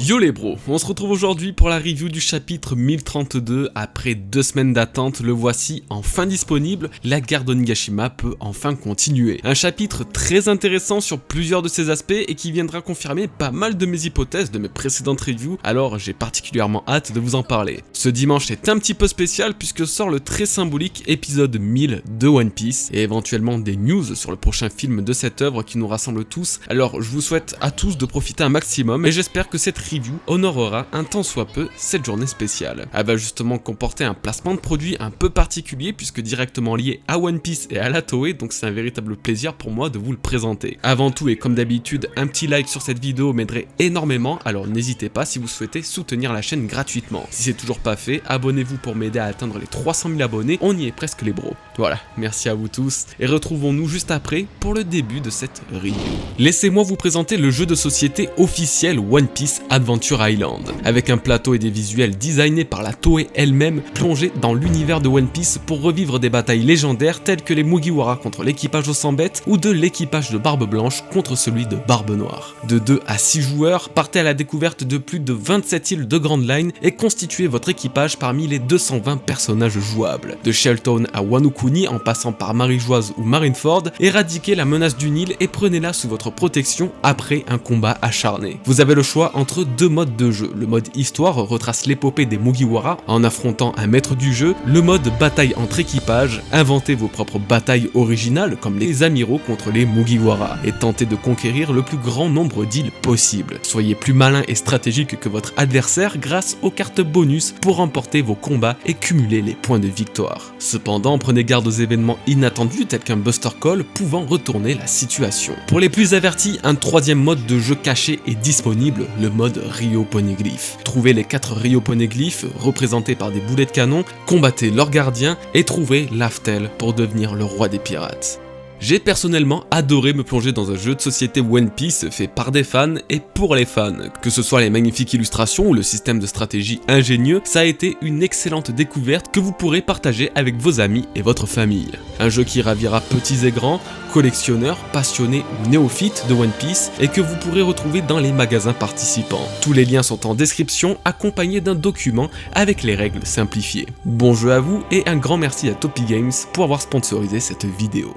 Yo les bros, on se retrouve aujourd'hui pour la review du chapitre 1032. Après 2 semaines d'attente, le voici enfin disponible. La guerre d'Onigashima peut enfin continuer. Un chapitre très intéressant sur plusieurs de ses aspects et qui viendra confirmer pas mal de mes hypothèses de mes précédentes reviews, alors j'ai particulièrement hâte de vous en parler. Ce dimanche est un petit peu spécial puisque sort le très symbolique épisode 1000 de One Piece et éventuellement des news sur le prochain film de cette œuvre qui nous rassemble tous. Alors je vous souhaite à tous de profiter un maximum et j'espère que cette review honorera un tant soit peu cette journée spéciale. Elle va justement comporter un placement de produit un peu particulier puisque directement lié à One Piece et à la Toei, donc c'est un véritable plaisir pour moi de vous le présenter. Avant tout et comme d'habitude, un petit like sur cette vidéo m'aiderait énormément, alors n'hésitez pas si vous souhaitez soutenir la chaîne gratuitement. Si c'est toujours pas fait, abonnez-vous pour m'aider à atteindre les 300 000 abonnés, on y est presque les bros. Voilà, merci à vous tous et retrouvons-nous juste après pour le début de cette review. Laissez-moi vous présenter le jeu de société officiel One Piece Adventure Island, avec un plateau et des visuels designés par la Toei elle-même, plongés dans l'univers de One Piece pour revivre des batailles légendaires telles que les Mugiwara contre l'équipage aux 100 bêtes ou de l'équipage de Barbe Blanche contre celui de Barbe Noire. De 2 à 6 joueurs, partez à la découverte de plus de 27 îles de Grand Line et constituez votre équipage parmi les 220 personnages jouables. De Shelton à Wano Kuni en passant par Marijoise ou Marineford, éradiquez la menace du Nil et prenez-la sous votre protection après un combat acharné. Vous avez le choix entre 2 modes de jeu. Le mode histoire retrace l'épopée des Mugiwara en affrontant un maître du jeu. Le mode bataille entre équipages, inventez vos propres batailles originales comme les amiraux contre les Mugiwara et tentez de conquérir le plus grand nombre d'îles possible. Soyez plus malin et stratégique que votre adversaire grâce aux cartes bonus pour remporter vos combats et cumuler les points de victoire. Cependant, prenez garde aux événements inattendus tels qu'un Buster Call pouvant retourner la situation. Pour les plus avertis, un 3e mode de jeu caché est disponible, le mode Rio Poneglyph. Trouvez les 4 Rio Poneglyph représentés par des boulets de canon, combattez leurs gardiens et trouvez Laftel pour devenir le roi des pirates. J'ai personnellement adoré me plonger dans un jeu de société One Piece fait par des fans et pour les fans. Que ce soit les magnifiques illustrations ou le système de stratégie ingénieux, ça a été une excellente découverte que vous pourrez partager avec vos amis et votre famille. Un jeu qui ravira petits et grands, collectionneurs, passionnés ou néophytes de One Piece et que vous pourrez retrouver dans les magasins participants. Tous les liens sont en description accompagnés d'un document avec les règles simplifiées. Bon jeu à vous et un grand merci à Topi Games pour avoir sponsorisé cette vidéo.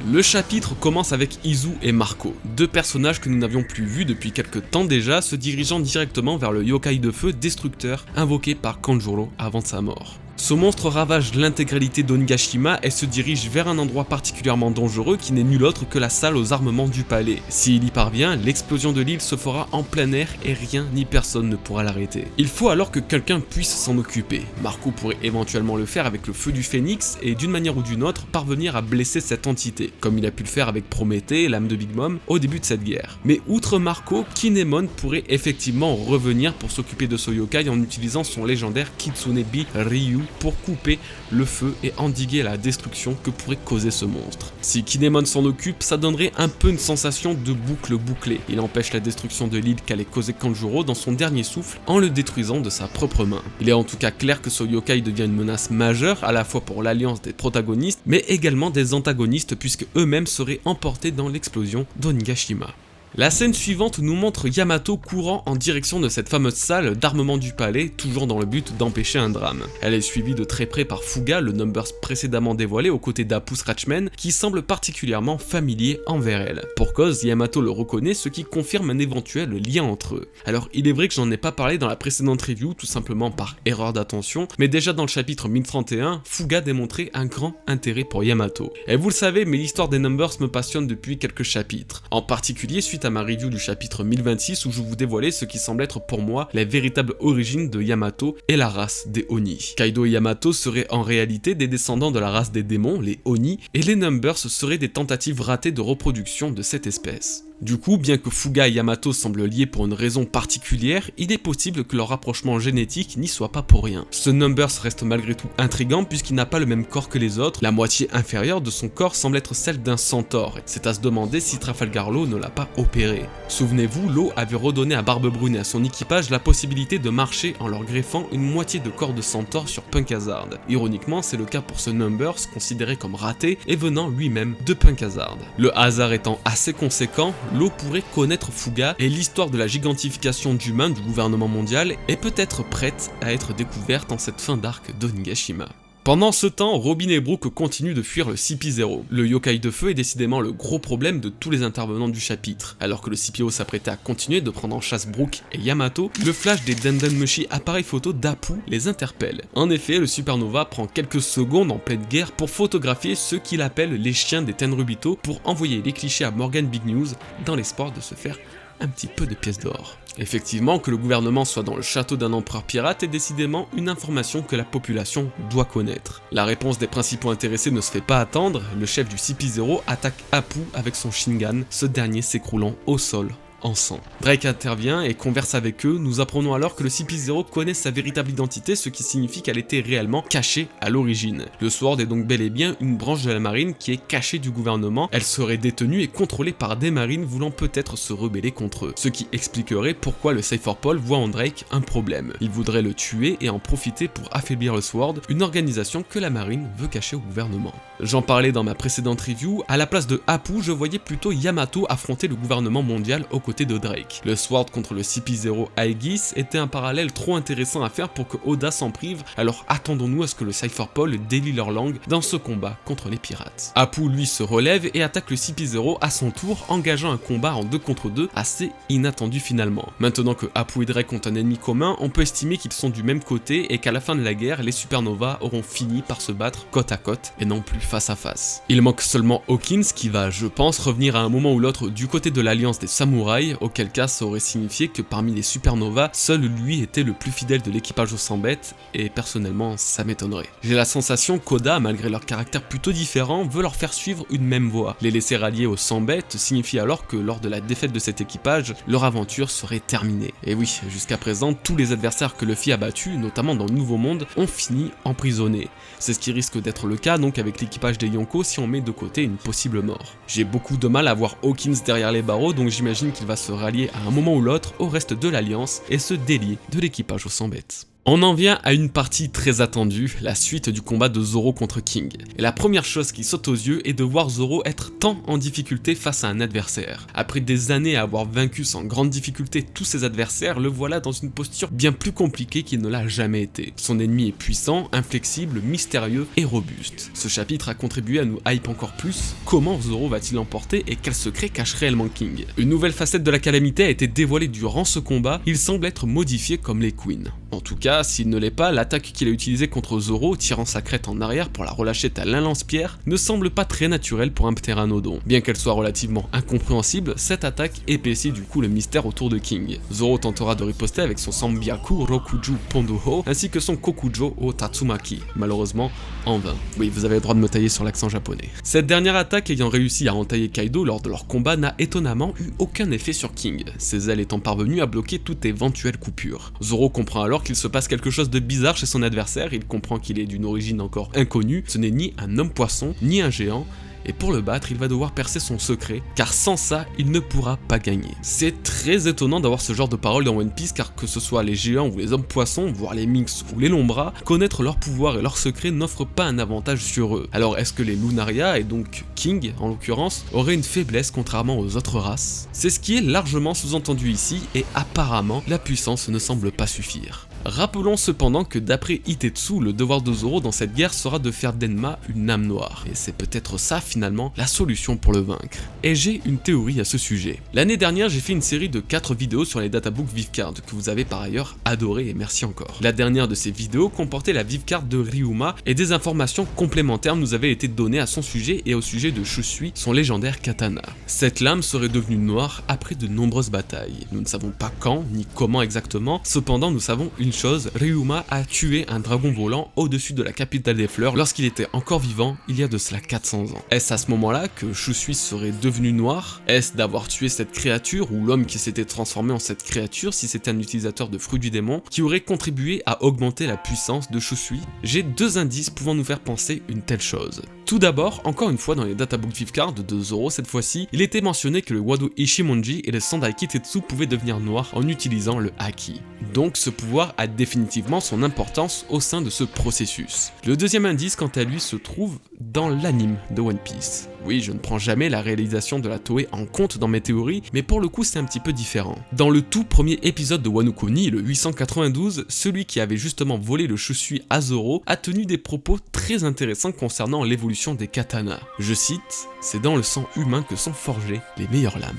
Le chapitre commence avec Izu et Marco, 2 personnages que nous n'avions plus vus depuis quelques temps déjà, se dirigeant directement vers le yokai de feu destructeur invoqué par Kanjuro avant sa mort. Ce monstre ravage l'intégralité d'Onigashima et se dirige vers un endroit particulièrement dangereux qui n'est nul autre que la salle aux armements du palais. S'il y parvient, l'explosion de l'île se fera en plein air et rien ni personne ne pourra l'arrêter. Il faut alors que quelqu'un puisse s'en occuper. Marco pourrait éventuellement le faire avec le feu du phénix et d'une manière ou d'une autre parvenir à blesser cette entité, comme il a pu le faire avec Prométhée, l'âme de Big Mom, au début de cette guerre. Mais outre Marco, Kinemon pourrait effectivement revenir pour s'occuper de ce yokai en utilisant son légendaire Kitsunebi Ryu pour couper le feu et endiguer la destruction que pourrait causer ce monstre. Si Kinemon s'en occupe, ça donnerait un peu une sensation de boucle bouclée. Il empêche la destruction de l'île qu'allait causer Kanjuro dans son dernier souffle en le détruisant de sa propre main. Il est en tout cas clair que ce yokai devient une menace majeure à la fois pour l'alliance des protagonistes mais également des antagonistes puisque eux-mêmes seraient emportés dans l'explosion d'Onigashima. La scène suivante nous montre Yamato courant en direction de cette fameuse salle d'armement du palais, toujours dans le but d'empêcher un drame. Elle est suivie de très près par Fuga, le Numbers précédemment dévoilé aux côtés d'Apu Scratchman, qui semble particulièrement familier envers elle. Pour cause, Yamato le reconnaît, ce qui confirme un éventuel lien entre eux. Alors il est vrai que j'en ai pas parlé dans la précédente review, tout simplement par erreur d'attention, mais déjà dans le chapitre 1031, Fuga démontrait un grand intérêt pour Yamato. Et vous le savez, mais l'histoire des Numbers me passionne depuis quelques chapitres, en particulier suite à ma review du chapitre 1026 où je vous dévoilais ce qui semble être pour moi la véritable origine de Yamato et la race des Oni. Kaido et Yamato seraient en réalité des descendants de la race des démons, les Oni, et les Numbers seraient des tentatives ratées de reproduction de cette espèce. Du coup, bien que Fuga et Yamato semblent liés pour une raison particulière, il est possible que leur rapprochement génétique n'y soit pas pour rien. Ce Numbers reste malgré tout intriguant puisqu'il n'a pas le même corps que les autres, la moitié inférieure de son corps semble être celle d'un centaure, c'est à se demander si Trafalgar Law ne l'a pas opéré. Souvenez-vous, Law avait redonné à Barbe Brune et à son équipage la possibilité de marcher en leur greffant une moitié de corps de centaure sur Punk Hazard. Ironiquement, c'est le cas pour ce Numbers, considéré comme raté et venant lui-même de Punk Hazard. Le hasard étant assez conséquent, l'eau pourrait connaître Fuga et l'histoire de la gigantification d'humains du gouvernement mondial est peut-être prête à être découverte en cette fin d'arc d'Onigashima. Pendant ce temps, Robin et Brook continuent de fuir le CP0. Le yokai de feu est décidément le gros problème de tous les intervenants du chapitre. Alors que le CPO s'apprêtait à continuer de prendre en chasse Brook et Yamato, le flash des Dendenmushi appareil photo d'Apu les interpelle. En effet, le Supernova prend quelques secondes en pleine guerre pour photographier ceux qu'il appelle les chiens des Tenryubito pour envoyer les clichés à Morgan Big News dans l'espoir de se faire un petit peu de pièces d'or. Effectivement, que le gouvernement soit dans le château d'un empereur pirate est décidément une information que la population doit connaître. La réponse des principaux intéressés ne se fait pas attendre, le chef du CP0 attaque Apu avec son Shingan, ce dernier s'écroulant au sol en sang. Drake intervient et converse avec eux, nous apprenons alors que le CP0 connaît sa véritable identité, ce qui signifie qu'elle était réellement cachée à l'origine. Le Sword est donc bel et bien une branche de la marine qui est cachée du gouvernement, elle serait détenue et contrôlée par des marines voulant peut-être se rebeller contre eux, ce qui expliquerait pourquoi le Cypherpol voit en Drake un problème. Il voudrait le tuer et en profiter pour affaiblir le Sword, une organisation que la marine veut cacher au gouvernement. J'en parlais dans ma précédente review, à la place de Apu, je voyais plutôt Yamato affronter le gouvernement mondial au côté de Drake. Le Sword contre le CP0 Aegis était un parallèle trop intéressant à faire pour que Oda s'en prive, alors attendons-nous à ce que le Cypherpol délie leur langue dans ce combat contre les pirates. Apu lui se relève et attaque le CP0 à son tour, engageant un combat en 2 contre 2 assez inattendu finalement. Maintenant que Apu et Drake ont un ennemi commun, on peut estimer qu'ils sont du même côté et qu'à la fin de la guerre, les Supernovas auront fini par se battre côte à côte et non plus face à face. Il manque seulement Hawkins qui va, je pense, revenir à un moment ou l'autre du côté de l'alliance des samouraïs, auquel cas ça aurait signifié que parmi les Supernovas, seul lui était le plus fidèle de l'équipage aux 100 bêtes, et personnellement ça m'étonnerait. J'ai la sensation qu'Oda, malgré leur caractère plutôt différent, veut leur faire suivre une même voie. Les laisser rallier aux 100 bêtes signifie alors que lors de la défaite de cet équipage, leur aventure serait terminée. Et oui, jusqu'à présent, tous les adversaires que Luffy a battus, notamment dans le Nouveau Monde, ont fini emprisonnés. C'est ce qui risque d'être le cas donc avec l'équipage des Yonko si on met de côté une possible mort. J'ai beaucoup de mal à voir Hawkins derrière les barreaux, donc j'imagine qu'il va se rallier à un moment ou l'autre au reste de l'Alliance et se délier de l'équipage aux 100 bêtes. On en vient à une partie très attendue, la suite du combat de Zoro contre King. Et la première chose qui saute aux yeux est de voir Zoro être tant en difficulté face à un adversaire. Après des années à avoir vaincu sans grande difficulté tous ses adversaires, le voilà dans une posture bien plus compliquée qu'il ne l'a jamais été. Son ennemi est puissant, inflexible, mystérieux et robuste. Ce chapitre a contribué à nous hype encore plus. Comment Zoro va-t-il l'emporter et quel secret cache réellement King? Une nouvelle facette de la calamité a été dévoilée durant ce combat, il semble être modifié comme les Queens. En tout cas, s'il ne l'est pas, l'attaque qu'il a utilisée contre Zoro, tirant sa crête en arrière pour la relâcher à un lance-pierre, ne semble pas très naturelle pour un ptéranodon. Bien qu'elle soit relativement incompréhensible, cette attaque épaissit du coup le mystère autour de King. Zoro tentera de riposter avec son Sanbyaku Rokuju Pondoho, ainsi que son Kokujo o Tatsumaki, malheureusement en vain. Oui, vous avez le droit de me tailler sur l'accent japonais. Cette dernière attaque ayant réussi à entailler Kaido lors de leur combat n'a étonnamment eu aucun effet sur King, ses ailes étant parvenues à bloquer toute éventuelle coupure. Zoro comprend alors qu'il se passe quelque chose de bizarre chez son adversaire, il comprend qu'il est d'une origine encore inconnue, ce n'est ni un homme poisson, ni un géant, et pour le battre, il va devoir percer son secret, car sans ça, il ne pourra pas gagner. C'est très étonnant d'avoir ce genre de paroles dans One Piece, car que ce soit les géants ou les hommes poissons, voire les Minx ou les Lombras, connaître leur pouvoir et leur secret n'offre pas un avantage sur eux. Alors est-ce que les Lunaria, et donc King en l'occurrence, auraient une faiblesse contrairement aux autres races? C'est ce qui est largement sous-entendu ici, et apparemment, la puissance ne semble pas suffire. Rappelons cependant que d'après Itetsu, le devoir de Zoro dans cette guerre sera de faire d'Enma une âme noire, et c'est peut-être ça finalement la solution pour le vaincre. Et j'ai une théorie à ce sujet. L'année dernière j'ai fait une série de 4 vidéos sur les databooks Vivecard que vous avez par ailleurs adoré et merci encore. La dernière de ces vidéos comportait la Vivecard de Ryuma et des informations complémentaires nous avaient été données à son sujet et au sujet de Shusui, son légendaire katana. Cette lame serait devenue noire après de nombreuses batailles. Nous ne savons pas quand ni comment exactement, cependant nous savons une chose, Ryuma a tué un dragon volant au-dessus de la capitale des fleurs lorsqu'il était encore vivant il y a de cela 400 ans. Est-ce à ce moment-là que Shusui serait devenu noir? Est-ce d'avoir tué cette créature ou l'homme qui s'était transformé en cette créature si c'était un utilisateur de fruits du démon qui aurait contribué à augmenter la puissance de Shusui? J'ai 2 indices pouvant nous faire penser une telle chose. Tout d'abord, encore une fois dans les databooks Vivecard de Zoro cette fois-ci, il était mentionné que le Wado Ishimonji et le Sandai Kitetsu pouvaient devenir noirs en utilisant le Haki. Donc ce pouvoir a définitivement son importance au sein de ce processus. Le deuxième indice quant à lui se trouve dans l'anime de One Piece. Oui, je ne prends jamais la réalisation de la Toei en compte dans mes théories, mais pour le coup c'est un petit peu différent. Dans le tout premier épisode de Wano Kuni, le 892, celui qui avait justement volé le Shusui à Zoro a tenu des propos très intéressants concernant l'évolution des katanas. Je cite, « C'est dans le sang humain que sont forgées les meilleures lames ».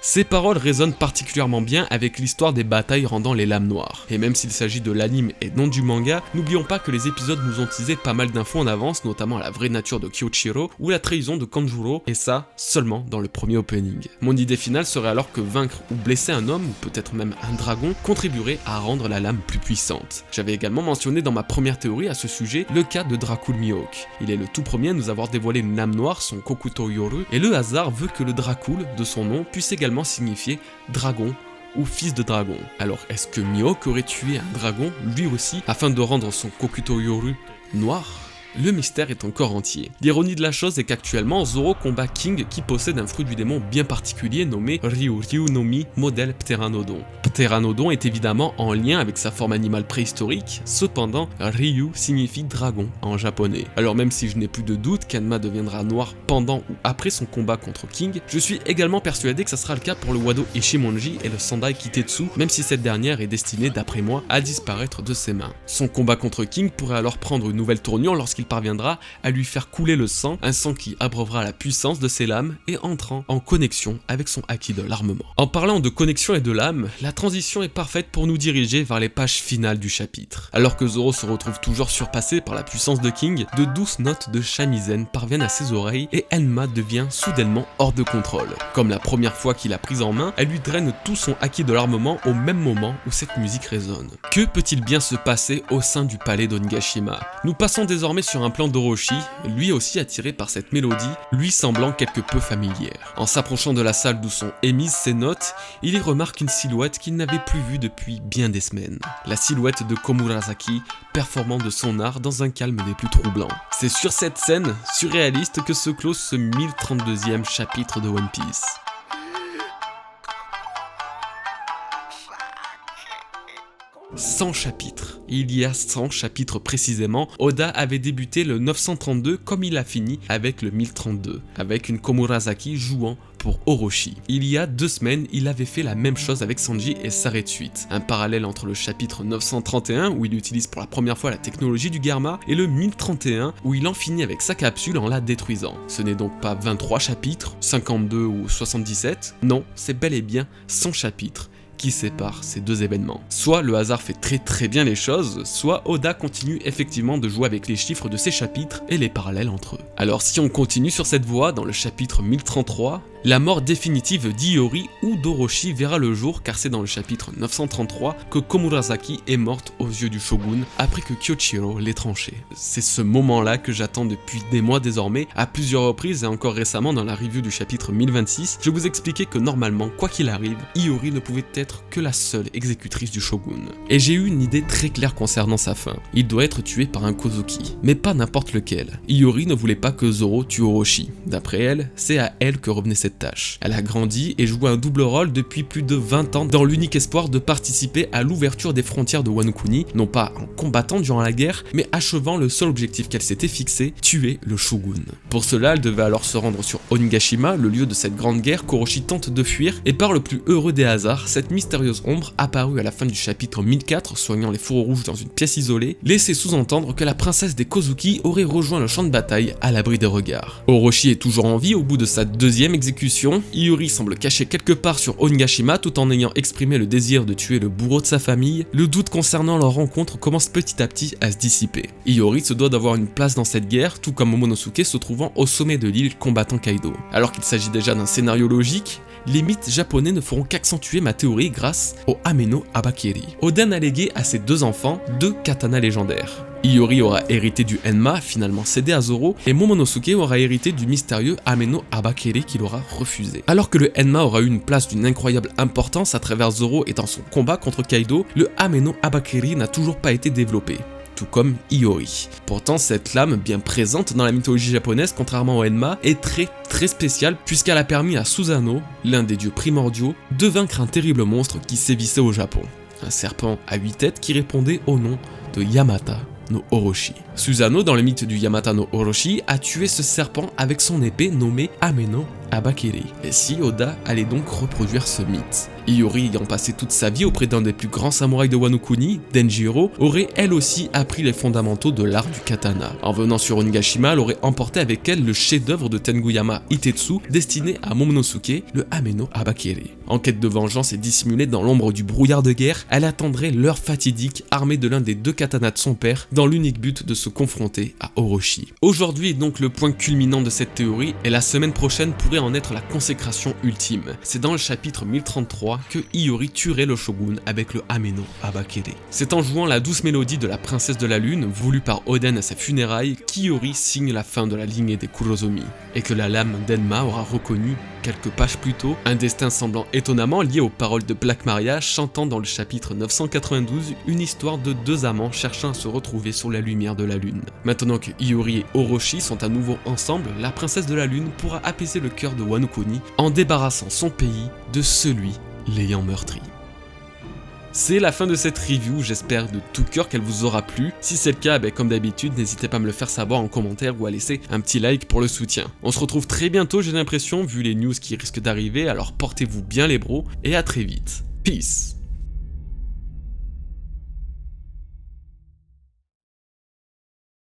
Ces paroles résonnent particulièrement bien avec l'histoire des batailles rendant les lames noires. Et même s'il s'agit de l'anime et non du manga, n'oublions pas que les épisodes nous ont teasé pas mal d'infos en avance, notamment la vraie nature de Kyoichiro ou la trahison de Kanjuro, et ça seulement dans le premier opening. Mon idée finale serait alors que vaincre ou blesser un homme, ou peut-être même un dragon, contribuerait à rendre la lame plus puissante. J'avais également mentionné dans ma première théorie à ce sujet le cas de Dracul Mihawk. Il est le tout premier à nous avoir dévoilé une lame noire, son Kokuto Yoru, et le hasard veut que le Dracul, de son nom, puisse également signifier dragon ou fils de dragon. Alors est-ce que Mihawk aurait tué un dragon lui aussi afin de rendre son Kokuto Yoru noir ? Le mystère est encore entier. L'ironie de la chose est qu'actuellement, Zoro combat King qui possède un fruit du démon bien particulier nommé Ryū no Mi modèle Pteranodon. Pteranodon est évidemment en lien avec sa forme animale préhistorique, cependant Ryu signifie dragon en japonais. Alors même si je n'ai plus de doute qu'Enma deviendra noir pendant ou après son combat contre King, je suis également persuadé que ça sera le cas pour le Wado Ishimonji et le Sendai Kitetsu, même si cette dernière est destinée d'après moi à disparaître de ses mains. Son combat contre King pourrait alors prendre une nouvelle tournure lorsqu'il parviendra à lui faire couler le sang, un sang qui abreuvera la puissance de ses lames et entrant en connexion avec son acquis de l'armement. En parlant de connexion et de lames, la transition est parfaite pour nous diriger vers les pages finales du chapitre. Alors que Zoro se retrouve toujours surpassé par la puissance de King, de douces notes de shamisen parviennent à ses oreilles et Enma devient soudainement hors de contrôle. Comme la première fois qu'il l'a prise en main, elle lui draine tout son acquis de l'armement au même moment où cette musique résonne. Que peut-il bien se passer au sein du palais d'Onigashima? Nous passons désormais sur un plan d'Orochi, lui aussi attiré par cette mélodie, lui semblant quelque peu familière. En s'approchant de la salle d'où sont émises ces notes, il y remarque une silhouette qu'il n'avait plus vue depuis bien des semaines. La silhouette de Komurasaki, performant de son art dans un calme des plus troublants. C'est sur cette scène surréaliste que se close ce 1032e chapitre de One Piece. « 100 chapitres. Il y a 100 chapitres précisément, Oda avait débuté le 932 comme il a fini avec le 1032, avec une Komurasaki jouant pour Orochi. Il y a 2 semaines, il avait fait la même chose avec Sanji et s'arrête suite. Un parallèle entre le chapitre 931 où il utilise pour la première fois la technologie du Germa et le 1031 où il en finit avec sa capsule en la détruisant. Ce n'est donc pas 23 chapitres, 52 ou 77, non, c'est bel et bien 100 chapitres qui sépare ces deux événements. Soit le hasard fait très bien les choses, soit Oda continue effectivement de jouer avec les chiffres de ses chapitres et les parallèles entre eux. Alors si on continue sur cette voie, dans le chapitre 1033, la mort définitive d'Iori ou d'Orochi verra le jour car c'est dans le chapitre 933 que Komurasaki est morte aux yeux du shogun après que Kyoichiro l'ait tranché. C'est ce moment-là que j'attends depuis des mois désormais, à plusieurs reprises et encore récemment dans la review du chapitre 1026, je vous expliquais que normalement, quoi qu'il arrive, Iori ne pouvait être que la seule exécutrice du shogun. Et j'ai eu une idée très claire concernant sa fin. Il doit être tué par un Kozuki, mais pas n'importe lequel. Iori ne voulait pas que Zoro tue Orochi. D'après elle, c'est à elle que revenait cette tâche. Elle a grandi et joue un double rôle depuis plus de 20 ans dans l'unique espoir de participer à l'ouverture des frontières de Wano Kuni, non pas en combattant durant la guerre, mais achevant le seul objectif qu'elle s'était fixé, tuer le shogun. Pour cela, elle devait alors se rendre sur Onigashima, le lieu de cette grande guerre qu'Orochi tente de fuir, et par le plus heureux des hasards, cette mystérieuse ombre apparue à la fin du chapitre 1004, soignant les fourreaux rouges dans une pièce isolée, laissait sous-entendre que la princesse des Kozuki aurait rejoint le champ de bataille à l'abri des regards. Orochi est toujours en vie au bout de sa deuxième exécution. Iori semble caché quelque part sur Onigashima tout en ayant exprimé le désir de tuer le bourreau de sa famille. Le doute concernant leur rencontre commence petit à petit à se dissiper. Iori se doit d'avoir une place dans cette guerre, tout comme Momonosuke se trouvant au sommet de l'île combattant Kaido. Alors qu'il s'agit déjà d'un scénario logique, les mythes japonais ne feront qu'accentuer ma théorie grâce au Ameno Abakiri. Oden a légué à ses 2 enfants 2 katanas légendaires. Iori aura hérité du Enma, finalement cédé à Zoro, et Momonosuke aura hérité du mystérieux Ameno Abakiri qu'il aura refusé. Alors que le Enma aura eu une place d'une incroyable importance à travers Zoro et dans son combat contre Kaido, le Ameno Abakiri n'a toujours pas été développé. Tout comme Iori. Pourtant, cette lame, bien présente dans la mythologie japonaise, contrairement au Enma, est très spéciale puisqu'elle a permis à Susanoo, l'un des dieux primordiaux, de vaincre un terrible monstre qui sévissait au Japon. Un serpent à 8 têtes qui répondait au nom de Yamata. no Orochi. Susanoo, dans le mythe du Yamata no Orochi, a tué ce serpent avec son épée nommée Ame no Abakiri. Et si Oda allait donc reproduire ce mythe. Hiyori, ayant passé toute sa vie auprès d'un des plus grands samouraïs de Wano Kuni, Denjiro, aurait elle aussi appris les fondamentaux de l'art du katana. En venant sur Onigashima, elle aurait emporté avec elle le chef-d'œuvre de Tenguyama Hitetsu destiné à Momonosuke, le Ame no Abakiri. En quête de vengeance et dissimulée dans l'ombre du brouillard de guerre, elle attendrait l'heure fatidique armée de l'un des deux katanas de son père dans l'unique but de se confronter à Orochi. Aujourd'hui est donc le point culminant de cette théorie et la semaine prochaine pourrait en être la consécration ultime. C'est dans le chapitre 1033 que Hiyori tuerait le shogun avec le Ame no Abakiri. C'est en jouant la douce mélodie de la princesse de la lune, voulue par Oden à ses funérailles, qu'Hiyori signe la fin de la lignée des Kurozomi, et que la lame d'Enma aura reconnu, quelques pages plus tôt, un destin semblant étonnamment lié aux paroles de Black Maria chantant dans le chapitre 992 une histoire de deux amants cherchant à se retrouver sous la lumière de la lune. Maintenant que Hiyori et Orochi sont à nouveau ensemble, la princesse de la lune pourra apaiser le cœur de Wano Kuni en débarrassant son pays de celui l'ayant meurtri. C'est la fin de cette review, j'espère de tout cœur qu'elle vous aura plu. Si c'est le cas, comme d'habitude, n'hésitez pas à me le faire savoir en commentaire ou à laisser un petit like pour le soutien. On se retrouve très bientôt, j'ai l'impression, vu les news qui risquent d'arriver, alors portez-vous bien les bros, et à très vite. Peace.